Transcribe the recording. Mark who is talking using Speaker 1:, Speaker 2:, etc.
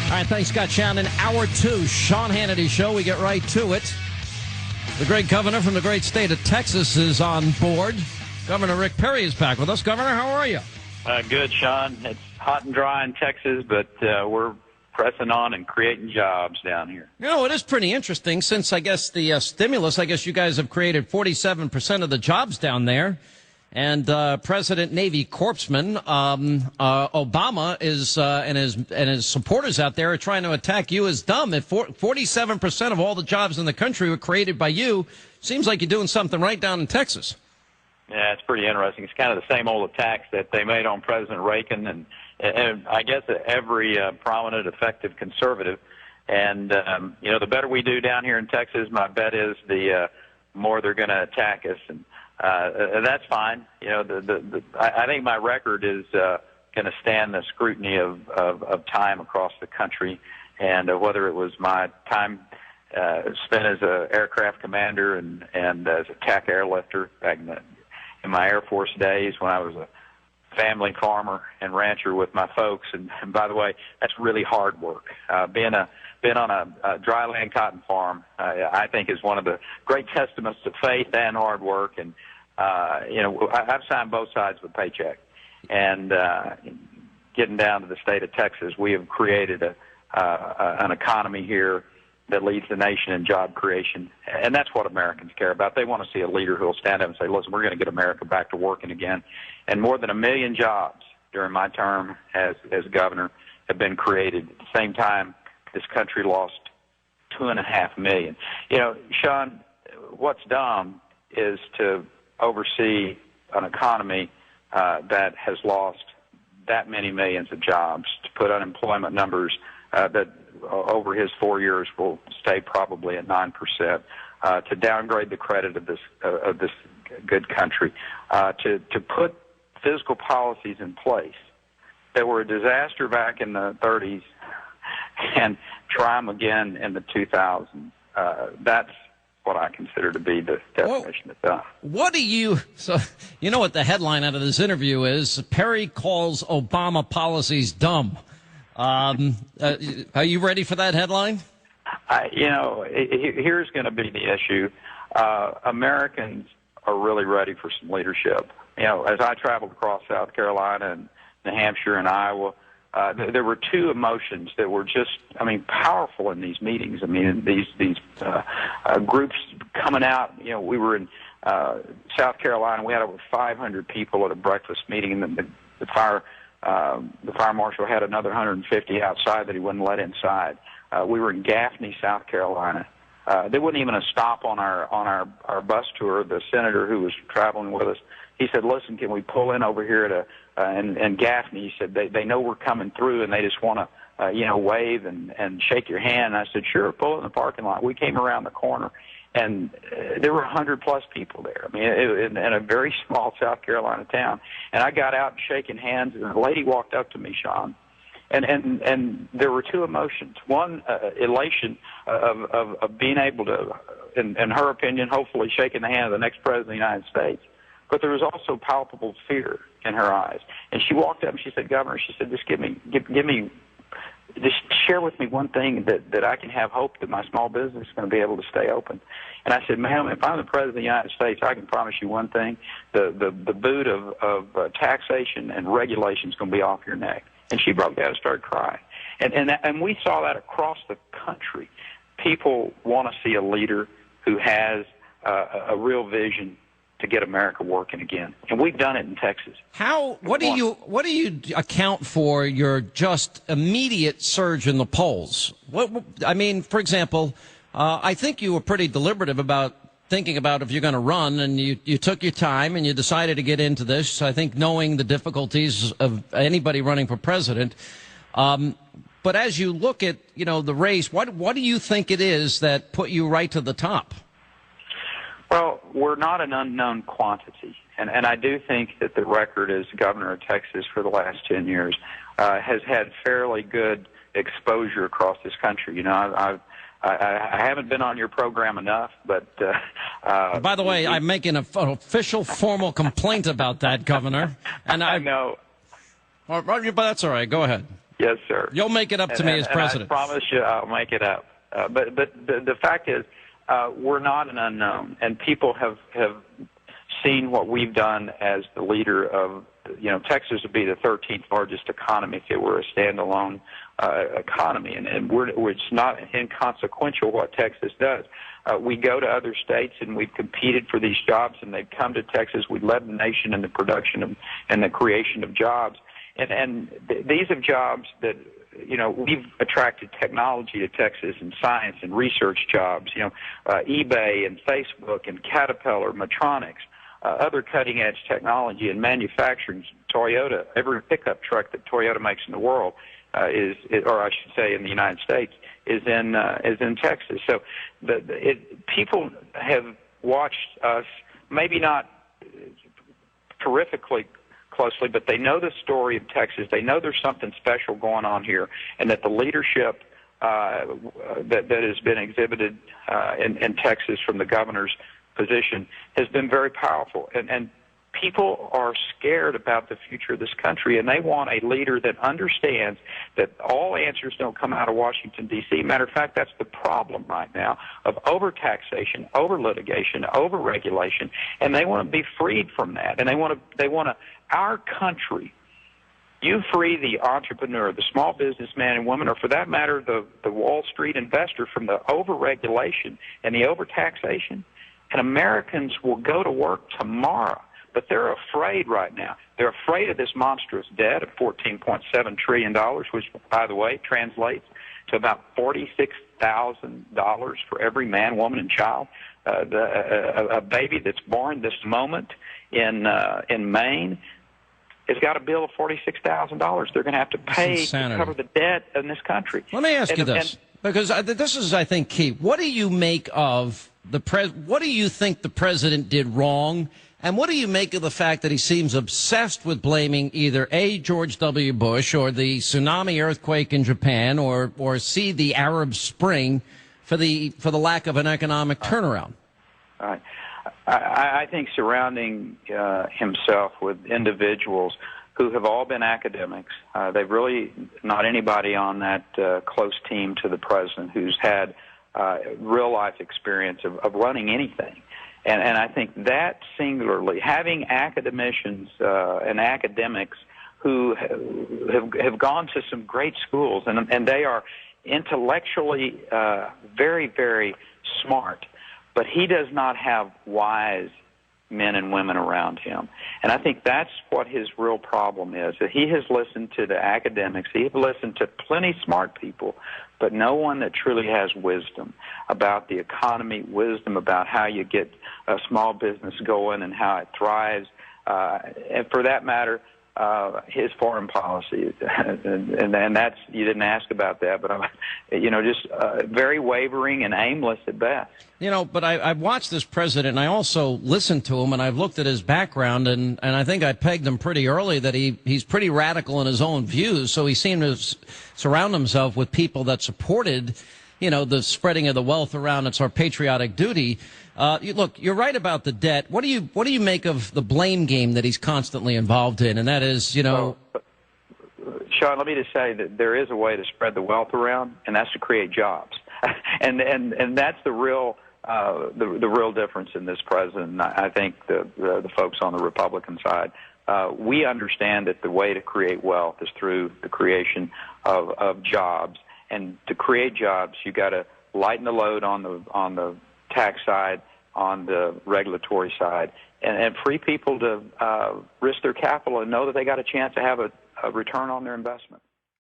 Speaker 1: All right, thanks, Scott Shannon. Hour 2, Sean Hannity Show. We get right to it. The great governor from the great state of Texas is on board. Governor Rick Perry is back with us. Governor, how are you?
Speaker 2: Good, Sean. It's hot and dry in Texas, but we're pressing on and creating jobs down here.
Speaker 1: You know, it is pretty interesting since, I guess, the stimulus, I guess you guys have created 47% of the jobs down there. And President Navy Corpsman Obama is and his supporters out there are trying to attack you as dumb. If 47% of all the jobs in the country were created by you, seems like you're doing something right down in Texas.
Speaker 2: Yeah, it's pretty interesting. It's kind of the same old attacks that they made on President Reagan and I guess every prominent, effective conservative. And the better we do down here in Texas, my bet is the more they're going to attack us. And that's fine. I think my record is going to stand the scrutiny of time across the country, and whether it was my time spent as an aircraft commander and as a TAC airlifter back in my Air Force days when I was a family farmer and rancher with my folks. And by the way, that's really hard work. Being on a dry land cotton farm, I think is one of the great testaments to faith and hard work. And, I've signed both sides of the paycheck. And getting down to the state of Texas, we have created an economy here that leads the nation in job creation. And that's what Americans care about. They want to see a leader who will stand up and say, listen, we're going to get America back to working again. And more than 1 million jobs during my term as governor have been created. At the same time, this country lost 2.5 million. Sean, what's dumb is to oversee an economy that has lost that many millions of jobs, to put unemployment numbers that over his 4 years will stay probably at 9%, to downgrade the credit of this good country, to put fiscal policies in place that were a disaster back in the 30s and try them again in the 2000s. That's what I consider to be the definition of dumb.
Speaker 1: So you know what the headline out of this interview is? Perry calls Obama policies dumb. Are you ready for that headline?
Speaker 2: Here's going to be the issue. Americans are really ready for some leadership. As I traveled across South Carolina and New Hampshire and Iowa, there were two emotions that were just, powerful in these meetings. These groups coming out. We were in South Carolina. We had over 500 people at a breakfast meeting, and the fire marshal had another 150 outside that he wouldn't let inside. We were in Gaffney, South Carolina. There wasn't even a stop on our bus tour. The senator who was traveling with us, he said, "Listen, can we pull in over here to and Gaffney?" He said, "They know we're coming through, and they just want to wave and shake your hand." And I said, "Sure, pull in the parking lot." We came around the corner, and there were 100+ people there. In a very small South Carolina town. And I got out shaking hands, and a lady walked up to me, Sean, and there were two emotions. One, elation of being able to, in her opinion, hopefully shaking the hand of the next president of the United States. But there was also palpable fear in her eyes. And she walked up and she said, "Governor," she said, "just give me, just share with me one thing that I can have hope that my small business is going to be able to stay open." And I said, "Ma'am, if I'm the president of the United States, I can promise you one thing: the boot of taxation and regulation is going to be off your neck." And she broke down and started crying. And we saw that across the country. People want to see a leader who has a real vision to get America working again, and we've done it in Texas.
Speaker 1: What do you account for your just immediate surge in the polls? For example, I think you were pretty deliberative about thinking about if you're going to run, and you took your time and you decided to get into this. I think knowing the difficulties of anybody running for president. But as you look at the race, what do you think it is that put you right to the top?
Speaker 2: Well, we're not an unknown quantity, and I do think that the record as governor of Texas for the last 10 years has had fairly good exposure across this country. I haven't been on your program enough, but...
Speaker 1: By the way, I'm making an official formal complaint about that, Governor. And
Speaker 2: I know.
Speaker 1: But that's all right. Go ahead.
Speaker 2: Yes, sir.
Speaker 1: You'll make it up to me as president.
Speaker 2: I promise you I'll make it up. But the fact is, we're not an unknown, and people have seen what we've done as the leader of, Texas would be the 13th largest economy if it were a standalone economy, and it's not inconsequential what Texas does. We go to other states and we've competed for these jobs, and they've come to Texas. We led the nation in the production and the creation of jobs, and these are jobs that we've attracted technology to Texas and science and research jobs. eBay and Facebook and Caterpillar, Medtronics. Other cutting-edge technology and manufacturing. Toyota, every pickup truck that Toyota makes in the world or I should say in the United States, is in Texas. So people have watched us, maybe not terrifically closely, but they know the story of Texas. They know there's something special going on here, and that the leadership that has been exhibited in Texas from the governor's position has been very powerful, and people are scared about the future of this country, and they want a leader that understands that all answers don't come out of Washington, D.C. Matter of fact, that's the problem right now of overtaxation, over-litigation, over-regulation, and they want to be freed from that, and they want our country. You free the entrepreneur, the small businessman and woman, or for that matter, the Wall Street investor from the over-regulation and the over-taxation, and Americans will go to work tomorrow. But they're afraid right now. They're afraid of this monstrous debt of $14.7 trillion, which, by the way, translates to about $46,000 for every man, woman, and child. A baby that's born this moment in Maine has got a bill of $46,000 they're going to have to pay to cover the debt in this country.
Speaker 1: Let me ask you this, because this is, I think, key. What do you make of what do you think the president did wrong? And what do you make of the fact that he seems obsessed with blaming either A, George W. Bush, or the tsunami earthquake in Japan, or C, the Arab Spring, for the lack of an economic turnaround?
Speaker 2: All right. I think surrounding himself with individuals who have all been academics, they've really not anybody on that close team to the president who's had real life experience of running anything. And I think that singularly, having academicians and academics who have gone to some great schools, and they are intellectually very, very smart, but he does not have wise men and women around him. And I think that's what his real problem is, that he has listened to the academics, he has listened to plenty smart people, but no one that truly has wisdom about the economy, wisdom about how you get a small business going and how it thrives, and for that matter, his foreign policy. And that's, you didn't ask about that, but just very wavering and aimless at best.
Speaker 1: But I've watched this president, and I also listened to him, and I've looked at his background, and I think I pegged him pretty early that he's pretty radical in his own views, so he seemed to surround himself with people that supported, the spreading of the wealth around. It's our patriotic duty. Look, you're right about the debt. What do you make of the blame game that he's constantly involved in? And that is,
Speaker 2: Sean, let me just say that there is a way to spread the wealth around, and that's to create jobs. and that's the real difference in this president. I think the folks on the Republican side, we understand that the way to create wealth is through the creation of jobs, and to create jobs, you got to lighten the load on the tax side, on the regulatory side, and free people to risk their capital and know that they got a chance to have a return on their investment.